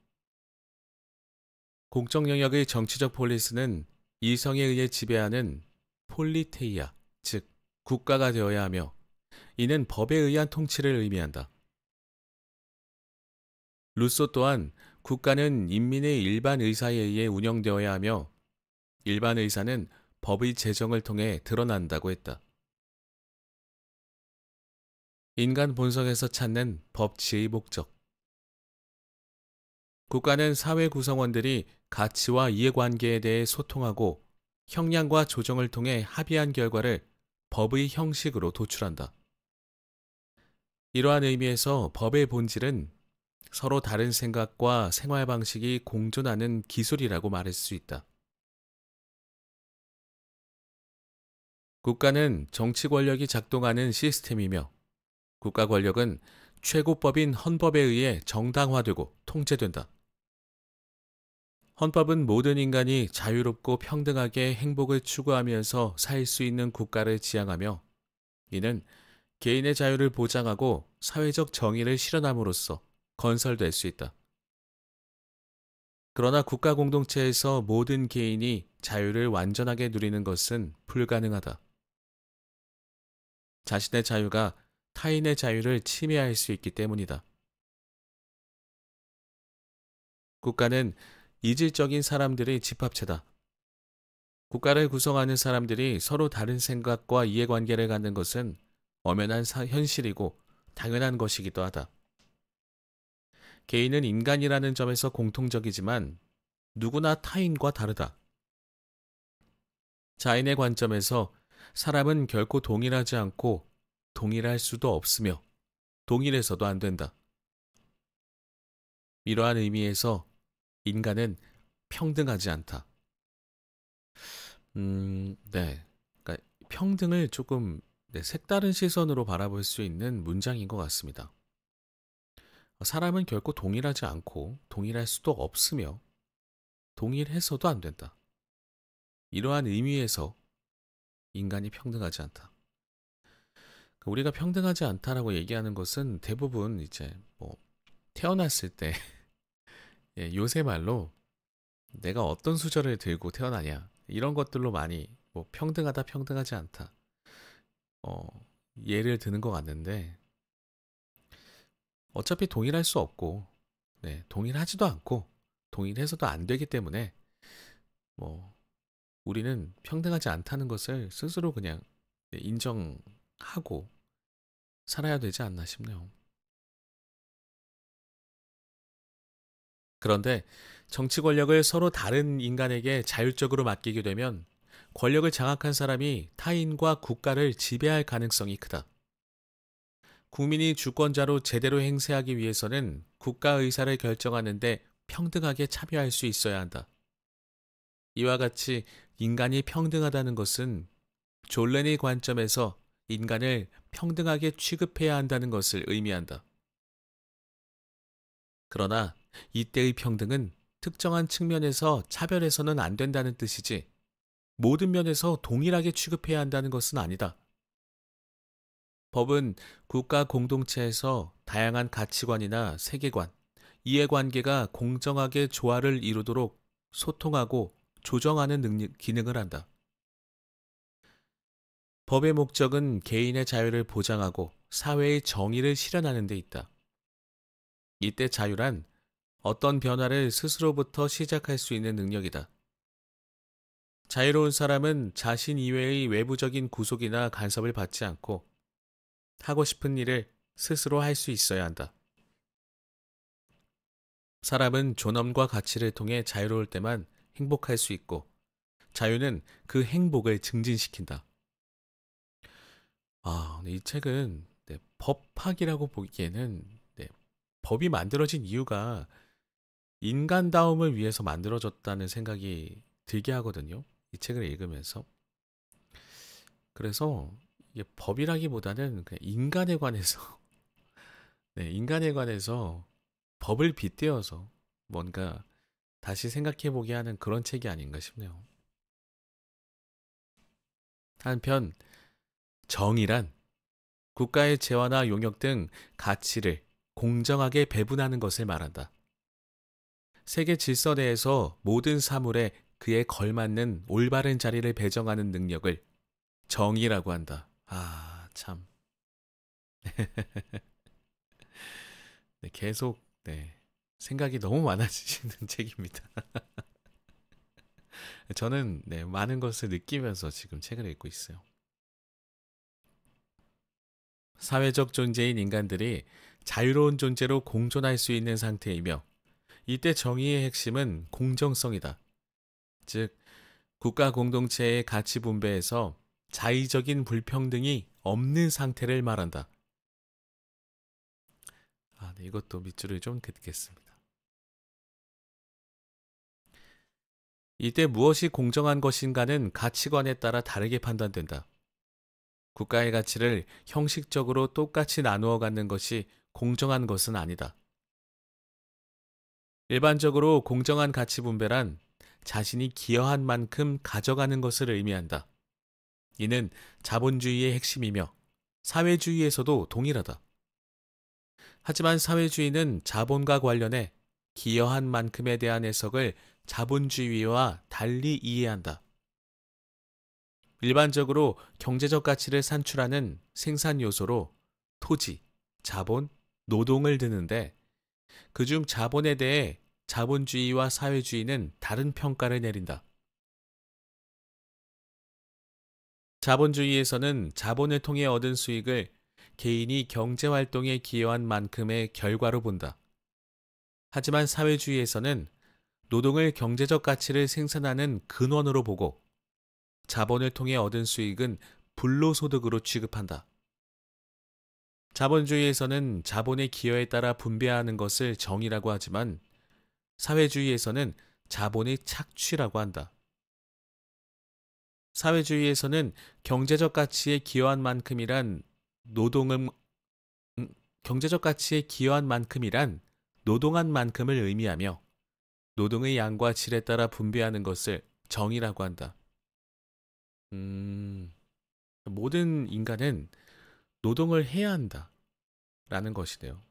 공적 영역의 정치적 폴리스는 이성에 의해 지배하는 폴리테이아, 즉 국가가 되어야 하며 이는 법에 의한 통치를 의미한다. 루소 또한 국가는 인민의 일반 의사에 의해 운영되어야 하며 일반 의사는 법의 제정을 통해 드러난다고 했다. 인간 본성에서 찾는 법치의 목적. 국가는 사회 구성원들이 가치와 이해관계에 대해 소통하고 형량과 조정을 통해 합의한 결과를 법의 형식으로 도출한다. 이러한 의미에서 법의 본질은 서로 다른 생각과 생활 방식이 공존하는 기술이라고 말할 수 있다. 국가는 정치 권력이 작동하는 시스템이며 국가 권력은 최고법인 헌법에 의해 정당화되고 통제된다. 헌법은 모든 인간이 자유롭고 평등하게 행복을 추구하면서 살 수 있는 국가를 지향하며 이는 개인의 자유를 보장하고 사회적 정의를 실현함으로써 건설될 수 있다. 그러나 국가 공동체에서 모든 개인이 자유를 완전하게 누리는 것은 불가능하다. 자신의 자유가 타인의 자유를 침해할 수 있기 때문이다. 국가는 이질적인 사람들의 집합체다. 국가를 구성하는 사람들이 서로 다른 생각과 이해관계를 갖는 것은 엄연한 현실이고 당연한 것이기도 하다. 개인은 인간이라는 점에서 공통적이지만 누구나 타인과 다르다. 자인의 관점에서 사람은 결코 동일하지 않고 동일할 수도 없으며 동일해서도 안 된다. 이러한 의미에서 인간은 평등하지 않다. 네. 그러니까 평등을 조금 색다른 시선으로 바라볼 수 있는 문장인 것 같습니다. 사람은 결코 동일하지 않고 동일할 수도 없으며 동일해서도 안 된다. 이러한 의미에서 인간이 평등하지 않다. 우리가 평등하지 않다라고 얘기하는 것은 대부분 이제 태어났을 때 예, 요새 말로 내가 어떤 수저를 들고 태어나냐 이런 것들로 많이 평등하다 평등하지 않다 예를 드는 것 같는데 어차피 동일할 수 없고 동일하지도 않고 동일해서도 안 되기 때문에 우리는 평등하지 않다는 것을 스스로 그냥 인정하고 살아야 되지 않나 싶네요. 그런데 정치 권력을 서로 다른 인간에게 자율적으로 맡기게 되면 권력을 장악한 사람이 타인과 국가를 지배할 가능성이 크다. 국민이 주권자로 제대로 행세하기 위해서는 국가 의사를 결정하는데 평등하게 참여할 수 있어야 한다. 이와 같이 인간이 평등하다는 것은 존레의 관점에서 인간을 평등하게 취급해야 한다는 것을 의미한다. 그러나 이때의 평등은 특정한 측면에서 차별해서는 안 된다는 뜻이지 모든 면에서 동일하게 취급해야 한다는 것은 아니다. 법은 국가 공동체에서 다양한 가치관이나 세계관, 이해관계가 공정하게 조화를 이루도록 소통하고 조정하는 기능을 한다. 법의 목적은 개인의 자유를 보장하고 사회의 정의를 실현하는 데 있다. 이때 자유란 어떤 변화를 스스로부터 시작할 수 있는 능력이다. 자유로운 사람은 자신 이외의 외부적인 구속이나 간섭을 받지 않고 하고 싶은 일을 스스로 할 수 있어야 한다. 사람은 존엄과 가치를 통해 자유로울 때만 행복할 수 있고 자유는 그 행복을 증진시킨다. 이 책은 법학이라고 보기에는 법이 만들어진 이유가 인간다움을 위해서 만들어졌다는 생각이 들게 하거든요. 이 책을 읽으면서. 그래서 이게 법이라기보다는 그냥 인간에 관해서 인간에 관해서 법을 빗대어서 뭔가 다시 생각해보게 하는 그런 책이 아닌가 싶네요. 한편 정의란 국가의 재화나 용역 등 가치를 공정하게 배분하는 것을 말한다. 세계 질서 내에서 모든 사물에 그에 걸맞는 올바른 자리를 배정하는 능력을 정의라고 한다. 참. 계속 생각이 너무 많아지시는 책입니다. 저는 많은 것을 느끼면서 지금 책을 읽고 있어요. 사회적 존재인 인간들이 자유로운 존재로 공존할 수 있는 상태이며 이때 정의의 핵심은 공정성이다. 즉, 국가 공동체의 가치 분배에서 자의적인 불평등이 없는 상태를 말한다. 이것도 밑줄을 좀 긋겠습니다. 이때 무엇이 공정한 것인가는 가치관에 따라 다르게 판단된다. 국가의 가치를 형식적으로 똑같이 나누어 갖는 것이 공정한 것은 아니다. 일반적으로 공정한 가치 분배란 자신이 기여한 만큼 가져가는 것을 의미한다. 이는 자본주의의 핵심이며 사회주의에서도 동일하다. 하지만 사회주의는 자본과 관련해 기여한 만큼에 대한 해석을 자본주의와 달리 이해한다. 일반적으로 경제적 가치를 산출하는 생산 요소로 토지, 자본, 노동을 드는데 그중 자본에 대해 자본주의와 사회주의는 다른 평가를 내린다. 자본주의에서는 자본을 통해 얻은 수익을 개인이 경제활동에 기여한 만큼의 결과로 본다. 하지만 사회주의에서는 노동을 경제적 가치를 생산하는 근원으로 보고 자본을 통해 얻은 수익은 불로소득으로 취급한다. 자본주의에서는 자본의 기여에 따라 분배하는 것을 정의라고 하지만 사회주의에서는 자본의 착취라고 한다. 사회주의에서는 경제적 가치에 기여한 만큼이란 경제적 가치에 기여한 만큼이란 노동한 만큼을 의미하며 노동의 양과 질에 따라 분배하는 것을 정의라고 한다. 모든 인간은 노동을 해야 한다 라는 것이네요.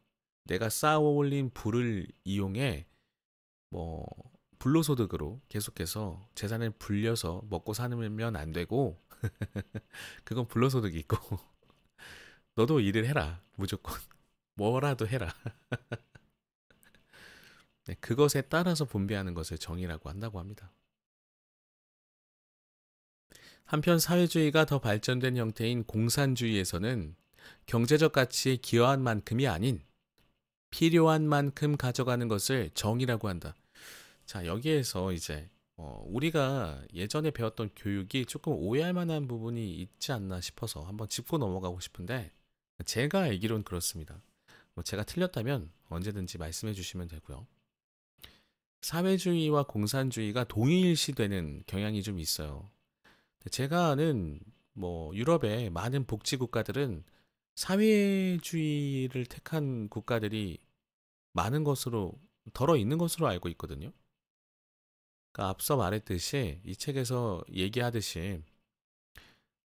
내가 쌓아 올린 부를 이용해 불로소득으로 계속해서 재산을 불려서 먹고 사면 안 되고 그건 불로소득이고 너도 일을 해라. 무조건 뭐라도 해라. 그것에 따라서 분배하는 것을 정의라고 한다고 합니다. 한편 사회주의가 더 발전된 형태인 공산주의에서는 경제적 가치에 기여한 만큼이 아닌 필요한 만큼 가져가는 것을 정의라고 한다. 자, 여기에서 이제 우리가 예전에 배웠던 교육이 조금 오해할 만한 부분이 있지 않나 싶어서 한번 짚고 넘어가고 싶은데 제가 알기론 그렇습니다. 뭐 제가 틀렸다면 언제든지 말씀해 주시면 되고요. 사회주의와 공산주의가 동일시되는 경향이 좀 있어요. 제가 아는 뭐 유럽의 많은 복지 국가들은 사회주의를 택한 국가들이 많은 것으로 덜어 있는 것으로 알고 있거든요. 그러니까 앞서 말했듯이 이 책에서 얘기하듯이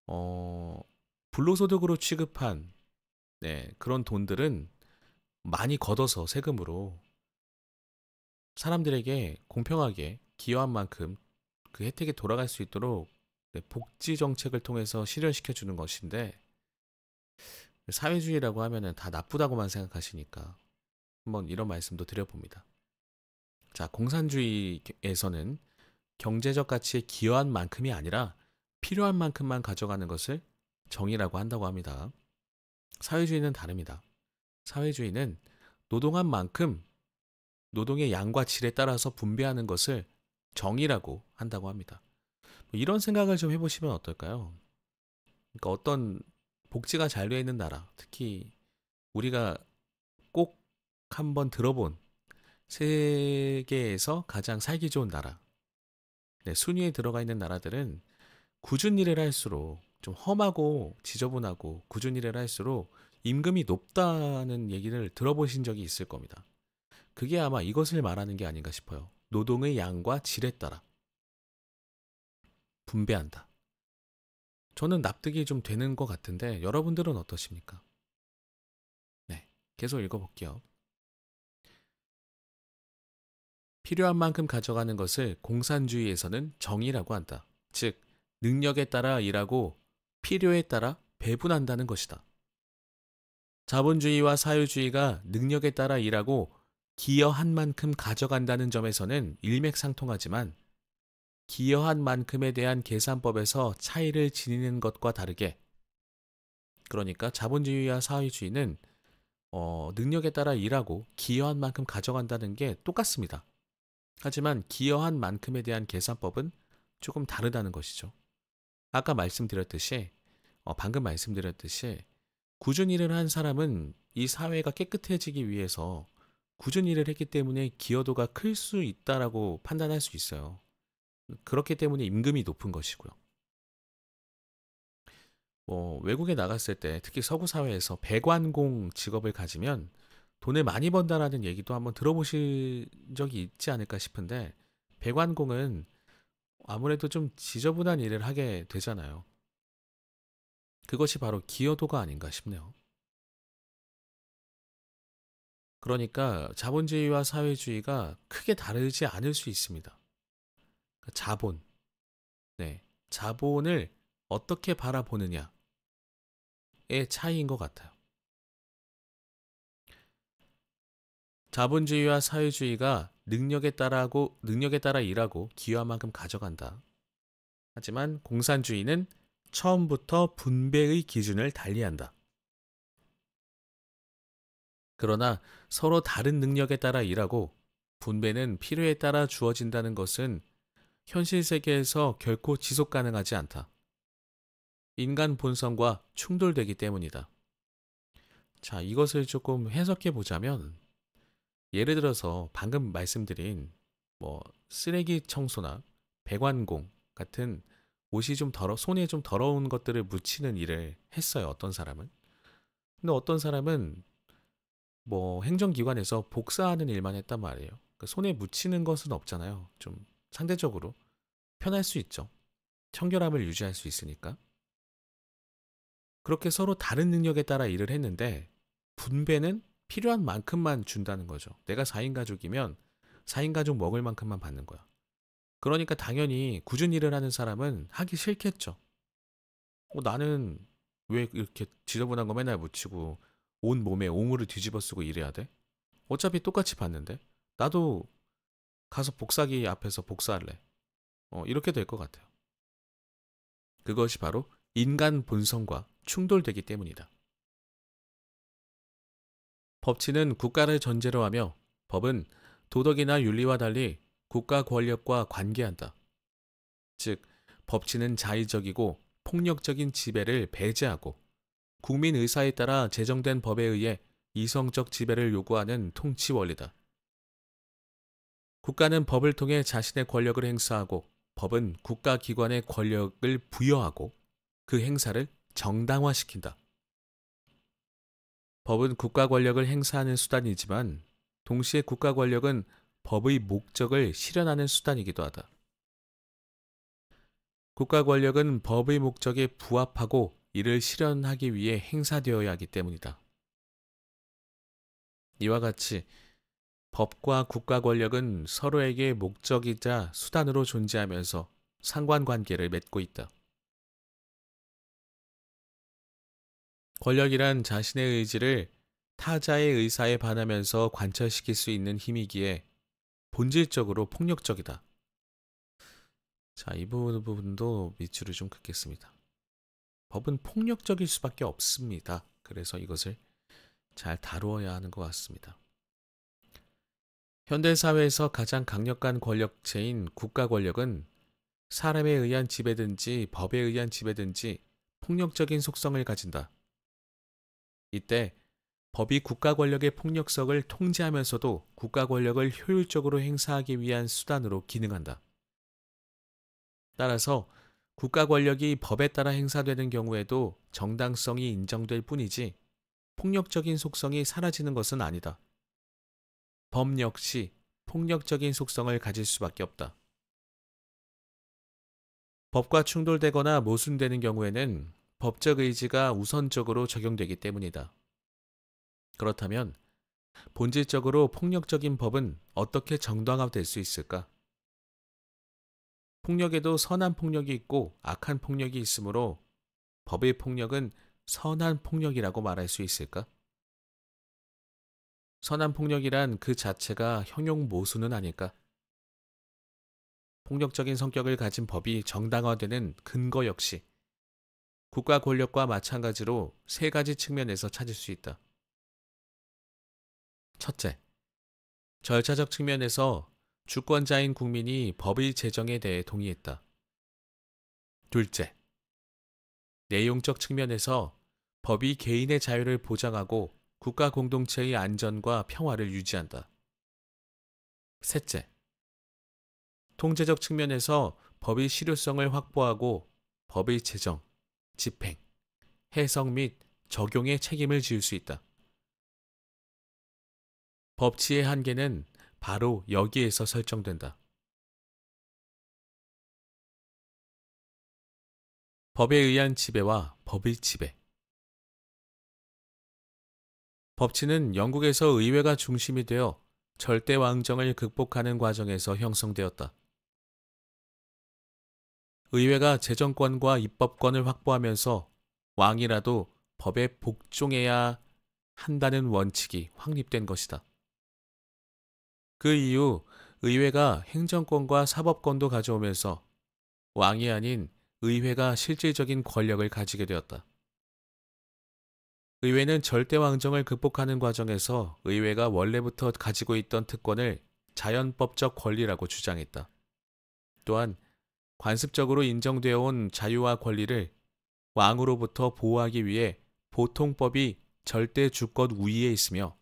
어, 불로소득으로 취급한 그런 돈들은 많이 걷어서 세금으로 사람들에게 공평하게 기여한 만큼 그 혜택이 돌아갈 수 있도록 복지 정책을 통해서 실현시켜 주는 것인데 사회주의라고 하면은 다 나쁘다고만 생각하시니까 한번 이런 말씀도 드려봅니다. 자, 공산주의에서는 경제적 가치에 기여한 만큼이 아니라 필요한 만큼만 가져가는 것을 정의라고 한다고 합니다. 사회주의는 다릅니다. 사회주의는 노동한 만큼 노동의 양과 질에 따라서 분배하는 것을 정의라고 한다고 합니다. 이런 생각을 좀 해보시면 어떨까요? 그러니까 어떤 복지가 잘 되어 있는 나라, 특히 우리가 꼭 한번 들어본 세계에서 가장 살기 좋은 나라, 순위에 들어가 있는 나라들은 꾸준히 일을 할수록 좀 험하고 지저분하고 꾸준히 일을 할수록 임금이 높다는 얘기를 들어보신 적이 있을 겁니다. 그게 아마 이것을 말하는 게 아닌가 싶어요. 노동의 양과 질에 따라 분배한다. 저는 납득이 좀 되는 것 같은데 여러분들은 어떠십니까? 네, 계속 읽어볼게요. 필요한 만큼 가져가는 것을 공산주의에서는 정의라고 한다. 즉, 능력에 따라 일하고 필요에 따라 배분한다는 것이다. 자본주의와 사회주의가 능력에 따라 일하고 기여한 만큼 가져간다는 점에서는 일맥상통하지만 기여한 만큼에 대한 계산법에서 차이를 지니는 것과 다르게 그러니까 자본주의와 사회주의는 능력에 따라 일하고 기여한 만큼 가져간다는 게 똑같습니다. 하지만 기여한 만큼에 대한 계산법은 조금 다르다는 것이죠. 아까 말씀드렸듯이 방금 말씀드렸듯이 꾸준히 일을 한 사람은 이 사회가 깨끗해지기 위해서 꾸준히 일을 했기 때문에 기여도가 클 수 있다라고 판단할 수 있어요. 그렇기 때문에 임금이 높은 것이고요. 외국에 나갔을 때 특히 서구 사회에서 배관공 직업을 가지면 돈을 많이 번다라는 얘기도 한번 들어보신 적이 있지 않을까 싶은데 배관공은 아무래도 좀 지저분한 일을 하게 되잖아요. 그것이 바로 기여도가 아닌가 싶네요. 그러니까 자본주의와 사회주의가 크게 다르지 않을 수 있습니다. 자본, 자본을 어떻게 바라보느냐의 차이인 것 같아요. 자본주의와 사회주의가 능력에 따라 일하고 기여한 만큼 가져간다. 하지만 공산주의는 처음부터 분배의 기준을 달리한다. 그러나 서로 다른 능력에 따라 일하고 분배는 필요에 따라 주어진다는 것은 현실 세계에서 결코 지속 가능하지 않다. 인간 본성과 충돌되기 때문이다. 자, 이것을 조금 해석해 보자면 예를 들어서 방금 말씀드린 쓰레기 청소나 배관공 같은 옷이 좀 손에 좀 더러운 것들을 묻히는 일을 했어요. 어떤 사람은. 근데 어떤 사람은 행정기관에서 복사하는 일만 했단 말이에요. 그러니까 손에 묻히는 것은 없잖아요. 좀 상대적으로 편할 수 있죠. 청결함을 유지할 수 있으니까. 그렇게 서로 다른 능력에 따라 일을 했는데 분배는 필요한 만큼만 준다는 거죠. 내가 4인 가족이면 4인 가족 먹을 만큼만 받는 거야. 그러니까 당연히 꾸준히 일을 하는 사람은 하기 싫겠죠. 나는 왜 이렇게 지저분한 거 맨날 묻히고 온 몸에 오물을 뒤집어 쓰고 일해야 돼? 어차피 똑같이 받는데 나도 가서 복사기 앞에서 복사할래. 이렇게 될 것 같아요. 그것이 바로 인간 본성과 충돌되기 때문이다. 법치는 국가를 전제로 하며 법은 도덕이나 윤리와 달리 국가 권력과 관계한다. 즉, 법치는 자의적이고 폭력적인 지배를 배제하고 국민 의사에 따라 제정된 법에 의해 이성적 지배를 요구하는 통치 원리다. 국가는 법을 통해 자신의 권력을 행사하고 법은 국가기관에 권력을 부여하고 그 행사를 정당화시킨다. 법은 국가 권력을 행사하는 수단이지만 동시에 국가 권력은 법의 목적을 실현하는 수단이기도 하다. 국가 권력은 법의 목적에 부합하고 이를 실현하기 위해 행사되어야 하기 때문이다. 이와 같이 법과 국가 권력은 서로에게 목적이자 수단으로 존재하면서 상관관계를 맺고 있다. 권력이란 자신의 의지를 타자의 의사에 반하면서 관철시킬 수 있는 힘이기에 본질적으로 폭력적이다. 자, 이 부분도 밑줄을 좀 긋겠습니다. 법은 폭력적일 수밖에 없습니다. 그래서 이것을 잘 다루어야 하는 것 같습니다. 현대사회에서 가장 강력한 권력체인 국가 권력은 사람에 의한 지배든지 법에 의한 지배든지 폭력적인 속성을 가진다. 이때 법이 국가 권력의 폭력성을 통제하면서도 국가 권력을 효율적으로 행사하기 위한 수단으로 기능한다. 따라서 국가 권력이 법에 따라 행사되는 경우에도 정당성이 인정될 뿐이지 폭력적인 속성이 사라지는 것은 아니다. 법 역시 폭력적인 속성을 가질 수밖에 없다. 법과 충돌되거나 모순되는 경우에는 법적 의지가 우선적으로 적용되기 때문이다. 그렇다면 본질적으로 폭력적인 법은 어떻게 정당화될 수 있을까? 폭력에도 선한 폭력이 있고 악한 폭력이 있으므로 법의 폭력은 선한 폭력이라고 말할 수 있을까? 선한 폭력이란 그 자체가 형용 모순은 아닐까? 폭력적인 성격을 가진 법이 정당화되는 근거 역시 국가 권력과 마찬가지로 세 가지 측면에서 찾을 수 있다. 첫째, 절차적 측면에서 주권자인 국민이 법의 제정에 대해 동의했다. 둘째, 내용적 측면에서 법이 개인의 자유를 보장하고 국가 공동체의 안전과 평화를 유지한다. 셋째, 통제적 측면에서 법의 실효성을 확보하고 법의 제정, 집행, 해석 및 적용에 책임을 지을 수 있다. 법치의 한계는 바로 여기에서 설정된다. 법에 의한 지배와 법의 지배. 법치는 영국에서 의회가 중심이 되어 절대 왕정을 극복하는 과정에서 형성되었다. 의회가 재정권과 입법권을 확보하면서 왕이라도 법에 복종해야 한다는 원칙이 확립된 것이다. 그 이후 의회가 행정권과 사법권도 가져오면서 왕이 아닌 의회가 실질적인 권력을 가지게 되었다. 의회는 절대 왕정을 극복하는 과정에서 의회가 원래부터 가지고 있던 특권을 자연법적 권리라고 주장했다. 또한 관습적으로 인정되어 온 자유와 권리를 왕으로부터 보호하기 위해 보통법이 절대 주권 우위에 있으며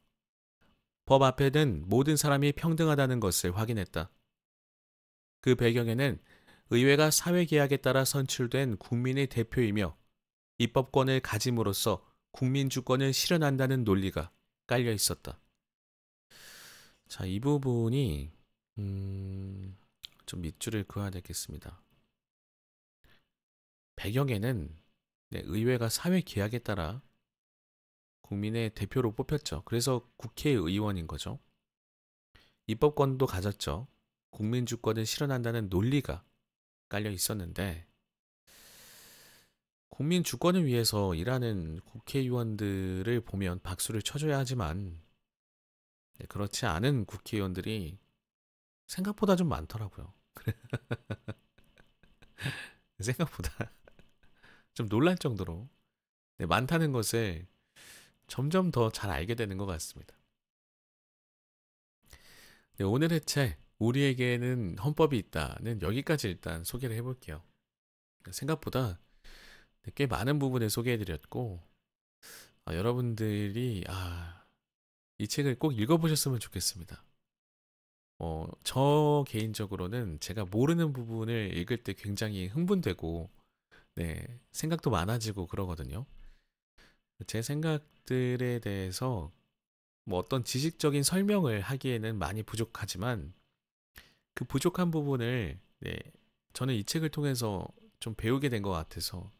법 앞에는 모든 사람이 평등하다는 것을 확인했다. 그 배경에는 의회가 사회계약에 따라 선출된 국민의 대표이며 입법권을 가짐으로써 국민 주권을 실현한다는 논리가 깔려 있었다. 자, 이 부분이 좀 밑줄을 그어야 되겠습니다. 배경에는 의회가 사회계약에 따라 국민의 대표로 뽑혔죠. 그래서 국회의원인 거죠. 입법권도 가졌죠. 국민 주권을 실현한다는 논리가 깔려 있었는데 국민 주권을 위해서 일하는 국회의원들을 보면 박수를 쳐줘야 하지만 그렇지 않은 국회의원들이 생각보다 좀 많더라고요. 생각보다 좀 놀랄 정도로 많다는 것을 점점 더 잘 알게 되는 것 같습니다. 오늘의 책 우리에게는 헌법이 있다는 여기까지 일단 소개를 해볼게요. 생각보다 꽤 많은 부분을 소개해드렸고 여러분들이 이 책을 꼭 읽어보셨으면 좋겠습니다. 저 개인적으로는 제가 모르는 부분을 읽을 때 굉장히 흥분되고, 네, 생각도 많아지고 그러거든요. 제 생각들에 대해서 뭐 어떤 지식적인 설명을 하기에는 많이 부족하지만 그 부족한 부분을 네, 저는 이 책을 통해서 좀 배우게 된 것 같아서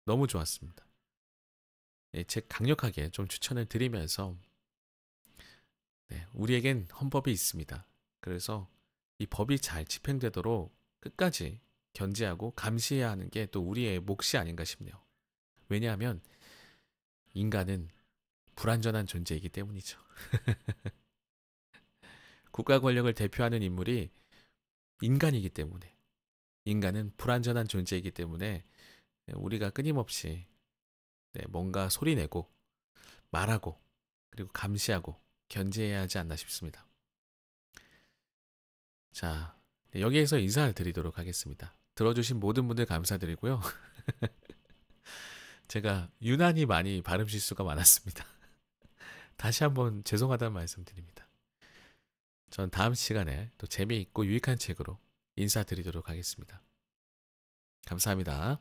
너무 좋았습니다. 네, 책 강력하게 좀 추천을 드리면서 네, 우리에겐 헌법이 있습니다. 그래서 이 법이 잘 집행되도록 끝까지 견제하고 감시해야 하는 게 또 우리의 몫이 아닌가 싶네요. 왜냐하면 인간은 불완전한 존재이기 때문이죠. 국가 권력을 대표하는 인물이 인간이기 때문에, 인간은 불완전한 존재이기 때문에 우리가 끊임없이 네, 뭔가 소리내고 말하고 그리고 감시하고 견제해야 하지 않나 싶습니다. 자, 네, 여기에서 인사를 드리도록 하겠습니다. 들어주신 모든 분들 감사드리고요. 제가 유난히 많이 발음 실수가 많았습니다. 다시 한번 죄송하다는 말씀 드립니다. 전 다음 시간에 또 재미있고 유익한 책으로 인사드리도록 하겠습니다. 감사합니다.